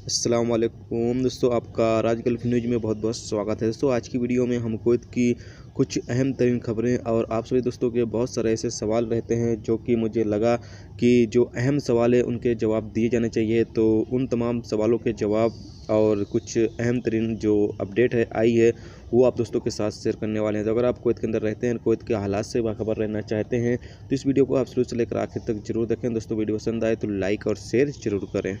अस्सलाम वालेकुम दोस्तों, आपका राज गल्फ न्यूज़ में बहुत बहुत स्वागत है। दोस्तों, आज की वीडियो में हम कुवैत की कुछ अहम तरीन खबरें और आप सभी दोस्तों के बहुत सारे ऐसे सवाल रहते हैं जो कि मुझे लगा कि जो अहम सवाल है उनके जवाब दिए जाने चाहिए। तो उन तमाम सवालों के जवाब और कुछ अहम तरीन जो अपडेट है आई है वो आप दोस्तों के साथ शेयर करने वाले हैं। तो अगर आप कुवैत के अंदर रहते हैं, कुवैत के हालात से बाखबर रहना चाहते हैं तो इस वीडियो को आप शुरू से लेकर आखिर तक जरूर देखें। दोस्तों, वीडियो पसंद आए तो लाइक और शेयर जरूर करें।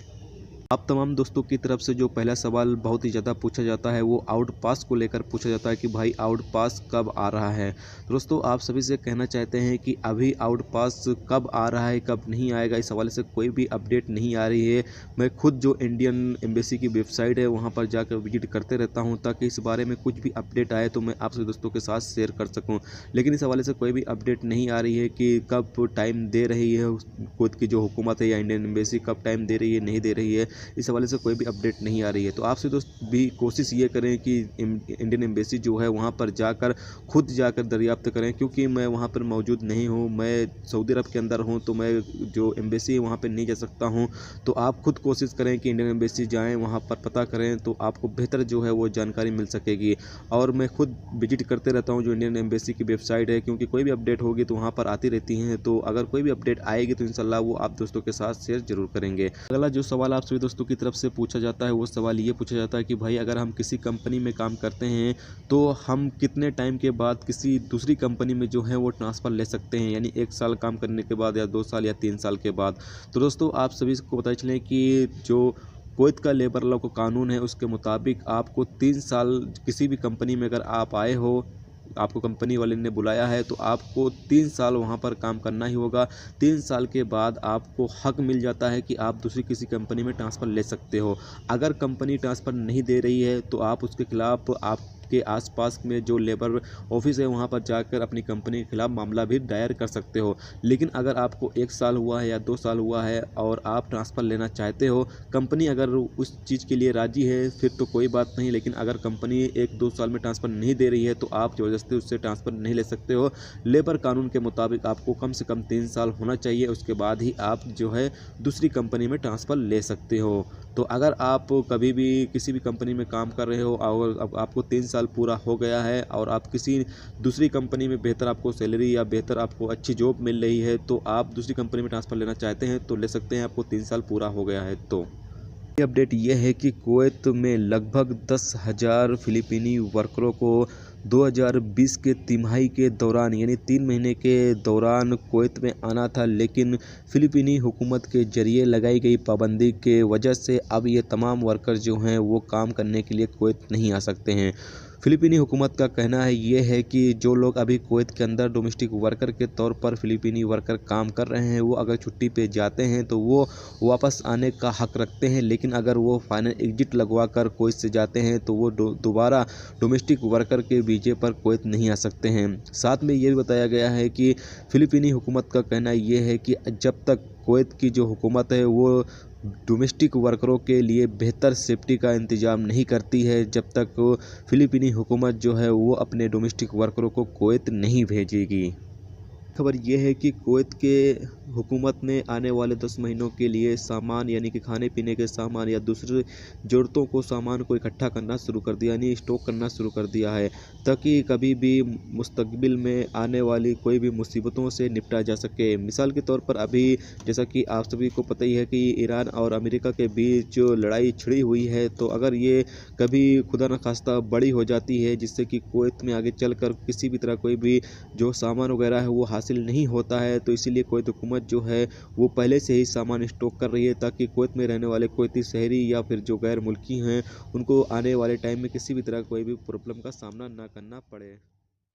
आप तमाम दोस्तों की तरफ से जो पहला सवाल बहुत ही ज़्यादा पूछा जाता है वो आउट पास को लेकर पूछा जाता है कि भाई आउट पास कब आ रहा है। दोस्तों, आप सभी से कहना चाहते हैं कि अभी आउट पास कब आ रहा है कब नहीं आएगा, इस हवाले से कोई भी अपडेट नहीं आ रही है। मैं खुद जो इंडियन एम्बेसी की वेबसाइट है वहाँ पर जाकर विजिट करते रहता हूँ ताकि इस बारे में कुछ भी अपडेट आए तो मैं आप सभी दोस्तों के साथ शेयर कर सकूँ। लेकिन इस हवाले से कोई भी अपडेट नहीं आ रही है कि कब टाइम दे रही है कुवैत की जो हुकूमत है या इंडियन एम्बेसी कब टाइम दे रही है नहीं दे रही है। इस हवाले से कोई भी अपडेट नहीं आ रही है। तो आपसे दोस्त भी कोशिश ये करें कि इंडियन एम्बेसी जो है वहाँ पर जाकर खुद जाकर दरियाफ्त करें, क्योंकि मैं वहाँ पर मौजूद नहीं हूँ, मैं सऊदी अरब के अंदर हूँ तो मैं जो एम्बेसी है वहाँ पर नहीं जा सकता हूँ। तो आप खुद कोशिश करें कि इंडियन एम्बेसी जाएँ, वहाँ पर पता करें तो आपको बेहतर जो है वो जानकारी मिल सकेगी। और मैं खुद विजिट करते रहता हूँ जो इंडियन एम्बेसी की वेबसाइट है, क्योंकि कोई भी अपडेट होगी तो वहाँ पर आती रहती हैं। तो अगर कोई भी अपडेट आएगी तो इंशाल्लाह वो आप दोस्तों के साथ शेयर जरूर करेंगे। अगला जो सवाल आप सभी दोस्तों की तरफ से पूछा जाता है वो सवाल ये पूछा जाता है कि भाई अगर हम किसी कंपनी में काम करते हैं तो हम कितने टाइम के बाद किसी दूसरी कंपनी में जो है वो ट्रांसफ़र ले सकते हैं, यानी 1 साल काम करने के बाद या 2 साल या 3 साल के बाद। तो दोस्तों, आप सभी को पता चले कि जो कुवैत का लेबर लॉ का कानून है उसके मुताबिक आपको 3 साल किसी भी कंपनी में अगर आप आए हो, आपको कंपनी वाले ने बुलाया है तो आपको 3 साल वहाँ पर काम करना ही होगा। 3 साल के बाद आपको हक मिल जाता है कि आप दूसरी किसी कंपनी में ट्रांसफ़र ले सकते हो। अगर कंपनी ट्रांसफ़र नहीं दे रही है तो आप उसके खिलाफ़ आपके आसपास में जो लेबर ऑफिस है वहाँ पर जाकर अपनी कंपनी के खिलाफ़ मामला भी दायर कर सकते हो। लेकिन अगर आपको 1 साल हुआ है या 2 साल हुआ है और आप ट्रांसफ़र लेना चाहते हो, कंपनी अगर उस चीज़ के लिए राज़ी है फिर तो कोई बात नहीं। लेकिन अगर कंपनी 1-2 साल में ट्रांसफ़र नहीं दे रही है तो आप ज़बरदस्ती उससे ट्रांसफ़र नहीं ले सकते हो। लेबर कानून के मुताबिक आपको कम से कम 3 साल होना चाहिए, उसके बाद ही आप जो है दूसरी कंपनी में ट्रांसफ़र ले सकते हो। तो अगर आप कभी भी किसी भी कंपनी में काम कर रहे हो और अब आपको 3 साल पूरा हो गया है और आप किसी दूसरी कंपनी में बेहतर आपको सैलरी या बेहतर आपको अच्छी जॉब मिल रही है तो आप दूसरी कंपनी में ट्रांसफ़र लेना चाहते हैं तो ले सकते हैं, आपको 3 साल पूरा हो गया है तो। ये अपडेट ये है कि कुवैत में लगभग 10,000 फ़िलिपीनी वर्करों को 2020 के तिमाही के दौरान यानी 3 महीने के दौरान कुवैत में आना था, लेकिन फ़िलिपीनी हुकूमत के ज़रिए लगाई गई पाबंदी के वजह से अब ये तमाम वर्कर जो हैं वो काम करने के लिए कुवैत नहीं आ सकते हैं। फ़िलिपीनी हुकूमत का कहना है ये है कि जो लोग अभी कुवैत के अंदर डोमेस्टिक वर्कर के तौर पर फ़िलिपीनी वर्कर काम कर रहे हैं वो अगर छुट्टी पे जाते हैं तो वो वापस आने का हक़ रखते हैं, लेकिन अगर वो फाइनल एग्जिट लगवा कर कुवैत से जाते हैं तो वो दोबारा डोमेस्टिक वर्कर के वीज़े पर कुवैत नहीं आ सकते हैं। साथ में ये भी बताया गया है कि फ़िलिपीनी हुकूमत का कहना ये है कि जब तक कुवैत की जो हुकूमत है वो डोमेस्टिक वर्करों के लिए बेहतर सेफ्टी का इंतज़ाम नहीं करती है, जब तक फ़िलिपीनी हुकूमत जो है वो अपने डोमेस्टिक वर्करों को कुवैत नहीं भेजेगी। खबर यह है कि कुवैत के हुकूमत ने आने वाले 10 महीनों के लिए सामान यानी कि खाने पीने के सामान या दूसरे ज़रूरतों को सामान को इकट्ठा करना शुरू कर दिया, यानी स्टॉक करना शुरू कर दिया है, ताकि कभी भी मुस्तकबिल में आने वाली कोई भी मुसीबतों से निपटा जा सके। मिसाल के तौर पर अभी जैसा कि आप सभी को पता ही है कि ईरान और अमेरिका के बीच जो लड़ाई छिड़ी हुई है, तो अगर ये कभी खुदा न खास्ता बड़ी हो जाती है जिससे कि कुवैत में आगे चलकर किसी भी तरह कोई भी जो सामान वगैरह है वो हासिल नहीं होता है, तो इसीलिए कुवैत हुकूमत जो है वो पहले से ही सामान स्टॉक कर रही है ताकि कुवैत में रहने वाले कुवैती शहरी या फिर जो गैर मुल्की हैं उनको आने वाले टाइम में किसी भी तरह कोई भी प्रॉब्लम का सामना ना करना पड़े।